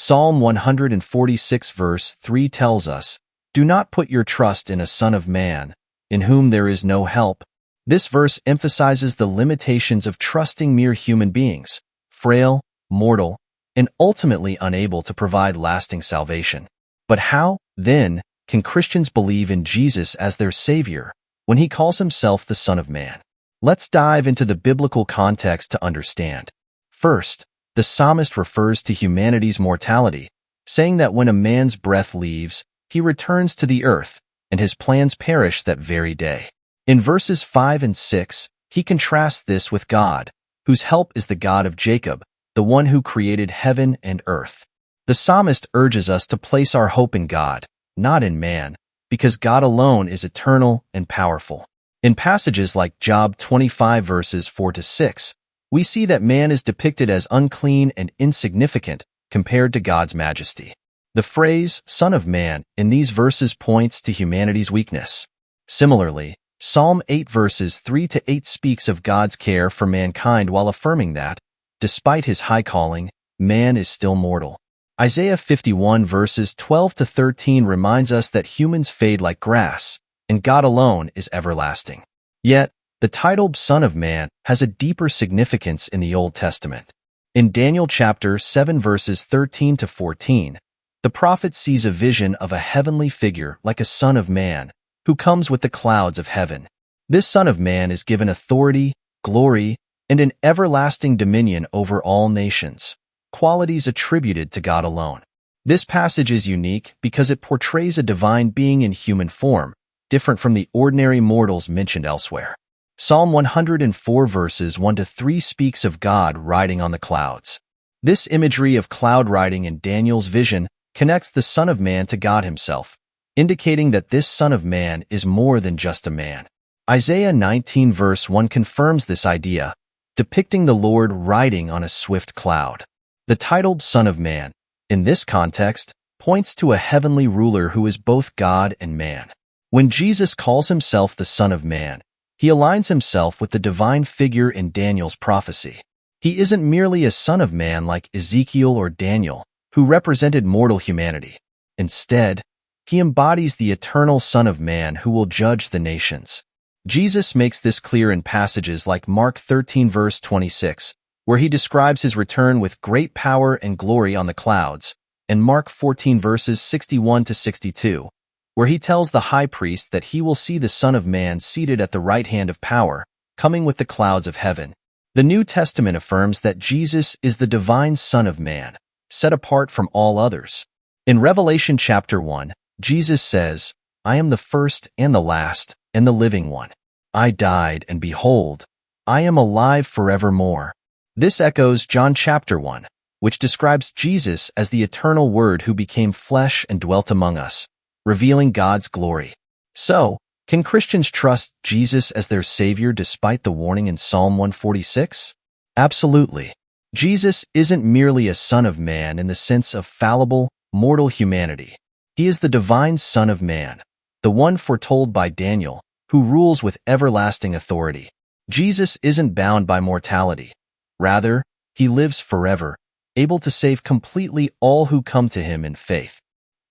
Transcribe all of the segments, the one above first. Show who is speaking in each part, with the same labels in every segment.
Speaker 1: Psalm 146 verse 3 tells us, "Do not put your trust in a son of man, in whom there is no help." This verse emphasizes the limitations of trusting mere human beings, frail, mortal, and ultimately unable to provide lasting salvation. But how, then, can Christians believe in Jesus as their Savior when he calls himself the Son of Man? Let's dive into the biblical context to understand. First, the psalmist refers to humanity's mortality, saying that when a man's breath leaves, he returns to the earth, and his plans perish that very day. In verses 5 and 6, he contrasts this with God, whose help is the God of Jacob, the one who created heaven and earth. The psalmist urges us to place our hope in God, not in man, because God alone is eternal and powerful. In passages like Job 25 verses 4 to 6, we see that man is depicted as unclean and insignificant compared to God's majesty. The phrase, Son of Man, in these verses points to humanity's weakness. Similarly, Psalm 8 verses 3 to 8 speaks of God's care for mankind while affirming that, despite his high calling, man is still mortal. Isaiah 51 verses 12 to 13 reminds us that humans fade like grass, and God alone is everlasting. Yet, the title Son of Man has a deeper significance in the Old Testament. In Daniel chapter 7 verses 13 to 14, the prophet sees a vision of a heavenly figure like a son of man, who comes with the clouds of heaven. This Son of Man is given authority, glory, and an everlasting dominion over all nations, qualities attributed to God alone. This passage is unique because it portrays a divine being in human form, different from the ordinary mortals mentioned elsewhere. Psalm 104 verses 1 to 3 speaks of God riding on the clouds. This imagery of cloud riding in Daniel's vision connects the Son of Man to God himself, indicating that this Son of Man is more than just a man. Isaiah 19 verse 1 confirms this idea, depicting the Lord riding on a swift cloud. The titled Son of Man, in this context, points to a heavenly ruler who is both God and man. When Jesus calls himself the Son of Man, he aligns himself with the divine figure in Daniel's prophecy. He isn't merely a son of man like Ezekiel or Daniel, who represented mortal humanity. Instead, he embodies the eternal Son of Man who will judge the nations. Jesus makes this clear in passages like Mark 13 verse 26, where he describes his return with great power and glory on the clouds, and Mark 14 verses 61 to 62, where he tells the high priest that he will see the Son of Man seated at the right hand of power, coming with the clouds of heaven. The New Testament affirms that Jesus is the divine Son of Man, set apart from all others. In Revelation chapter 1, Jesus says, "I am the first and the last and the living one. I died, and behold, I am alive forevermore." This echoes John chapter 1, which describes Jesus as the eternal Word who became flesh and dwelt among us, revealing God's glory. So, can Christians trust Jesus as their Savior despite the warning in Psalm 146? Absolutely. Jesus isn't merely a Son of Man in the sense of fallible, mortal humanity. He is the divine Son of Man, the one foretold by Daniel, who rules with everlasting authority. Jesus isn't bound by mortality. Rather, he lives forever, able to save completely all who come to him in faith.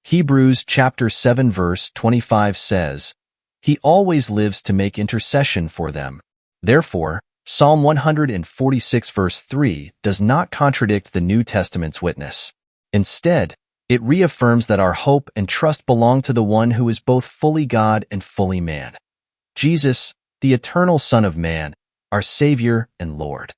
Speaker 1: Hebrews chapter 7 verse 25 says, "He always lives to make intercession for them." Therefore, Psalm 146 verse 3 does not contradict the New Testament's witness. Instead, it reaffirms that our hope and trust belong to the one who is both fully God and fully man. Jesus, the eternal Son of Man, our Savior and Lord.